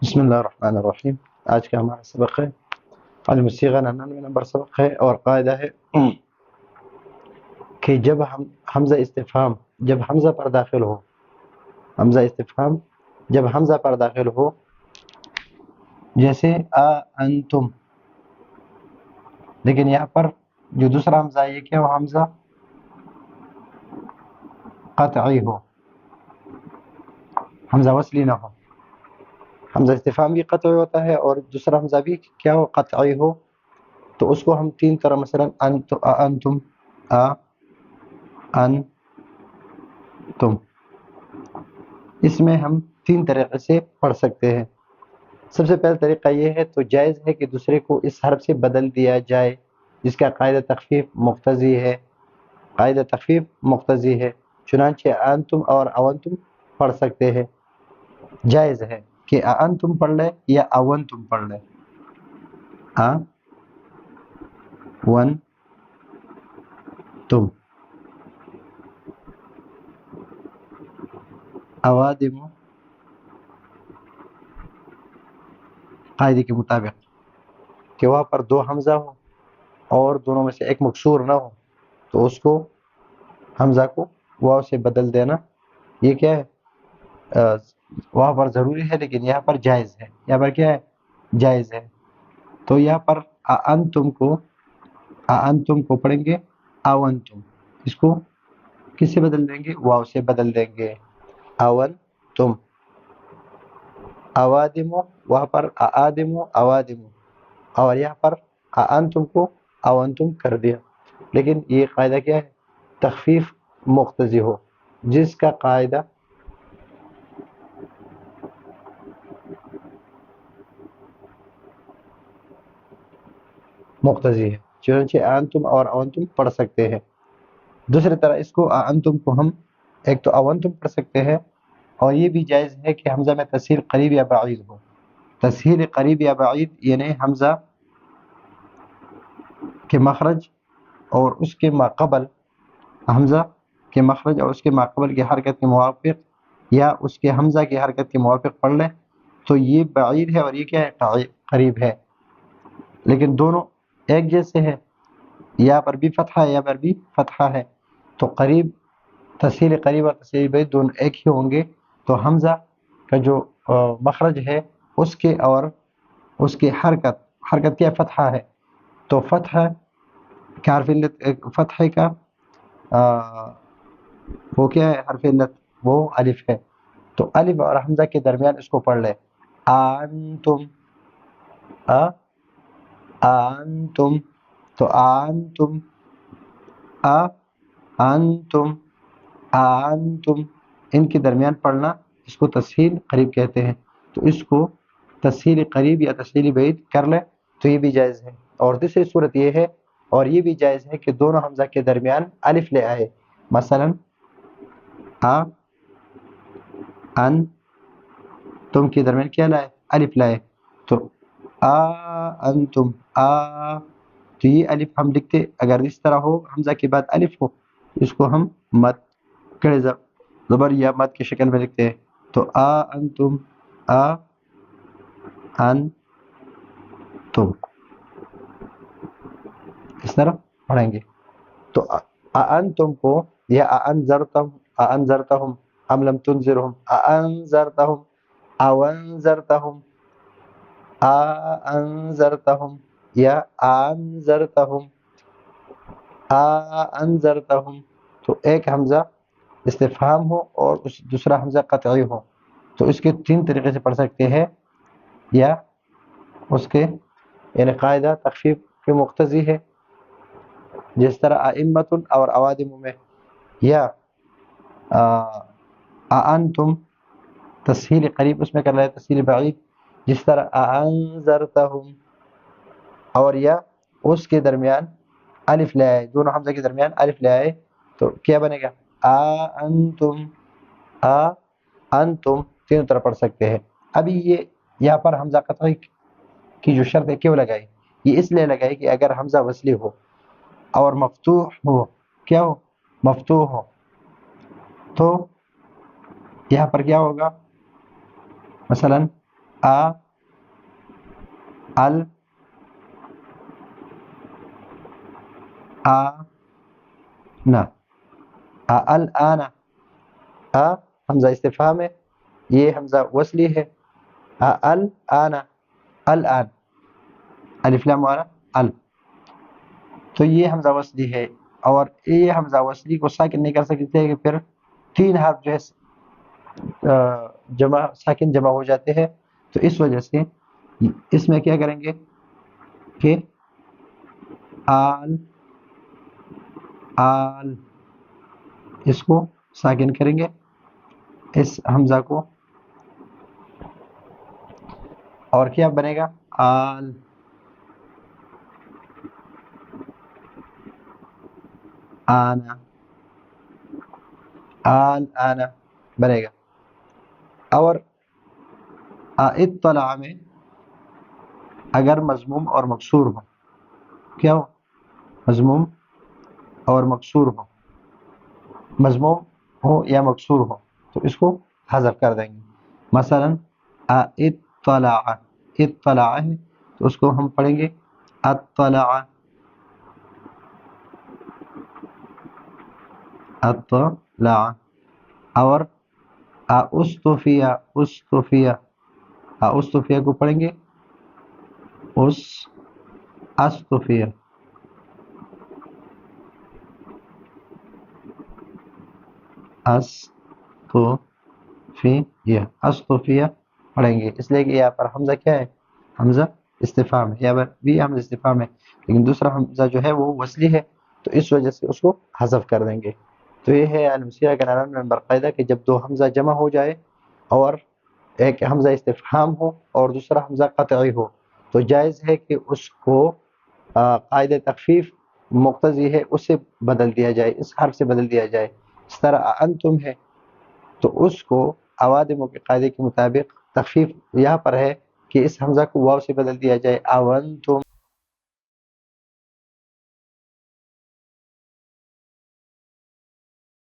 بسم اللہ الرحمن الرحیم۔ آج کا ہمارا سبق ہے علم الصیغہ، 99 نمبر سبق ہے، اور قاعدہ ہے کہ جب حمزہ استفہام جب حمزہ پر داخل ہو، حمزہ استفہام جب حمزہ پر داخل ہو، جیسے انتم، لیکن یہاں پر جو دوسرا حمزہ ہے یہ کیا ہو؟ حمزہ قطعی ہو، حمزہ وصلی نہ ہو۔ حمزہ استفہام بھی قطعی ہوتا ہے اور دوسرا حمزہ بھی کیا ہو؟ قطعی ہو۔ تو اس کو ہم تین طرح، مثلا انتم، انتم، اس میں ہم تین طریقے سے پڑھ سکتے ہیں۔ سب سے پہلا طریقہ یہ ہے، تو جائز ہے کہ دوسرے کو اس حرف سے بدل دیا جائے، جس کا قاعدہ تخفیف مقتضی ہے، قاعدہ تخفیف مقتضی ہے۔ چنانچہ انتم اور اونتم پڑھ سکتے ہیں، جائز ہے کہ انتم پڑھ لے یا اونتم پڑھ لے، ون تم، اوادم قاعدے کے مطابق کہ وہاں پر دو حمزہ ہو اور دونوں میں سے ایک مکسور نہ ہو، تو اس کو حمزہ کو واو سے بدل دینا، یہ کیا ہے؟ وہاں پر ضروری ہے لیکن یہاں پر جائز ہے، یہاں پر کیا ہے؟ جائز ہے۔ تو یہاں پر انتم کو پڑھیں گے اونتم، اس کو کس سے بدل دیں گے؟ واو سے بدل دیں گے، اون تم۔ اوادم، وہاں پر آدم اوادم، اور یہاں پر انتم کو اونتم کر دیا، لیکن یہ قاعدہ کیا ہے؟ تخفیف مقتضی ہو، جس کا قاعدہ مقتضی ہے، چنانچہ انتم اور اونتم پڑھ سکتے ہیں۔ دوسری طرح اس کو انتم کو ہم ایک تو اونتم پڑھ سکتے ہیں، اور یہ بھی جائز ہے کہ حمزہ میں تسہیل قریب یا بعید ہو۔ تسہیل قریب یا بعید یعنی حمزہ کے مخرج اور اس کے ماقبل، حمزہ کے مخرج اور اس کے ماقبل کی حرکت کے موافق، یا اس کے حمزہ کی حرکت کے موافق پڑھ لیں تو یہ بعید ہے، اور یہ کیا ہے؟ قریب ہے، لیکن دونوں ایک جیسے ہیں، یا پر بھی فتحہ ہے یا پر بھی فتحہ ہے، تو قریب، تسہیل قریب اور تسہیل بعید دونوں ایک ہی ہوں گے، تو حمزہ کا جو مخرج ہے اس کے اور اس کی حرکت کیا فتحہ ہے، تو فتحہ کا حرف علت، فتحے کا وہ کیا ہے؟ حرف علت وہ الف ہے، تو الف اور حمزہ کے درمیان اس کو پڑھ لے، انتم، انتم، تو انتم، انتم، انتم، ان کے درمیان پڑھنا، اس کو تسہیل قریب کہتے ہیں۔ تو اس کو تسہیل قریب یا تسہیل بعید کر لے تو یہ بھی جائز ہے۔ اور دوسری صورت یہ ہے، اور یہ بھی جائز ہے کہ دونوں حمزہ کے درمیان الف لے آئے، مثلا ان تم کے درمیان کیا لائے؟ الف لائے، تو انتم، تو یہ الف ہم لکھتے، اگر اس طرح ہو حمزہ کے بعد الف ہو، اس کو ہم مد کڑے زبر یا مد کی شکل میں لکھتے ہیں، تو انتم، انتم، اس طرح پڑھیں گے۔ تو انتم کو یا انذرتہم ام لم تنذرہم، انذرتہم، اونذرتہم، انذرتہم، یا انذرتہم، انذرتہم، تو ایک حمزہ استفہام ہو اور دوسرا حمزہ قطعی ہو، تو اس کے تین طریقے سے پڑھ سکتے ہیں، یا اس کے یعنی قاعدہ تخفیف کے مقتضی ہے، جس طرح ائمۃ اور اوادم میں، یا انتم تسہیل قریب اس میں کر رہے ہیں، تسہیل بعید جس طرح انذرتہم، اور یا اس کے درمیان الف لے آئے، دونوں حمزہ کے درمیان الف لے آئے، تو کیا بنے گا؟ انتم، انتم، تینوں طرح پڑھ سکتے ہیں۔ ابھی یہ یہاں پر حمزہ قطعی کی جو شرط ہے کیوں لگائی؟ یہ اس لیے لگائی کہ اگر حمزہ وصلی ہو اور مفتوح ہو، کیا ہو؟ مفتوح ہو، تو یہاں پر کیا ہوگا؟ مثلا ال نا الآن حمزہ استفہام ہے، یہ حمزہ وصلی ہے، الآن الآن الف لام والا ال، تو یہ حمزہ وصلی ہے، اور یہ حمزہ وصلی کو ساکن نہیں کر سکتے کہ پھر تین حرف جو ہے جمع ساکن جمع ہو جاتے ہیں، تو اس وجہ سے اس میں کیا کریں گے کہ آل آل اس کو ساکن کریں گے، اس حمزہ کو، اور کیا بنے گا آل آنا آل آنا بنے گا۔ اور اطلع میں اگر مضموم اور مکسور ہو، کیا ہو مضموم اور مکسور ہو، مضموم ہو یا مکسور ہو تو اس کو حذف کر دیں گے، مثلا اطلع اطلع ہے تو اس کو ہم پڑھیں گے اطلع اطلع، اور استفیہ استفیہ استفیہ کو پڑھیں گے استفیہ استفیہ پڑھیں گے، اس لیے کہ یہاں پر حمزہ کیا ہے، حمزہ استفہام ہے، یہاں پر بھی حمزہ استفہام ہے لیکن دوسرا حمزہ جو ہے وہ وصلی ہے، تو اس وجہ سے اس کو حذف کر دیں گے۔ تو یہ ہے المسیہ کا 99 نمبر قاعدہ کہ جب دو حمزہ جمع ہو جائے اور ایک حمزہ استفہام ہو اور دوسرا حمزہ قطعی ہو تو جائز ہے کہ اس کو قاعدہ تخفیف مقتضی ہے اس سے بدل دیا جائے، اس حرف سے بدل دیا جائے، اس طرح انتم ہے تو اس کو اوادموں کے قاعدے کے مطابق تخفیف یہاں پر ہے کہ اس حمزہ کو واو سے بدل دیا جائے، اونتم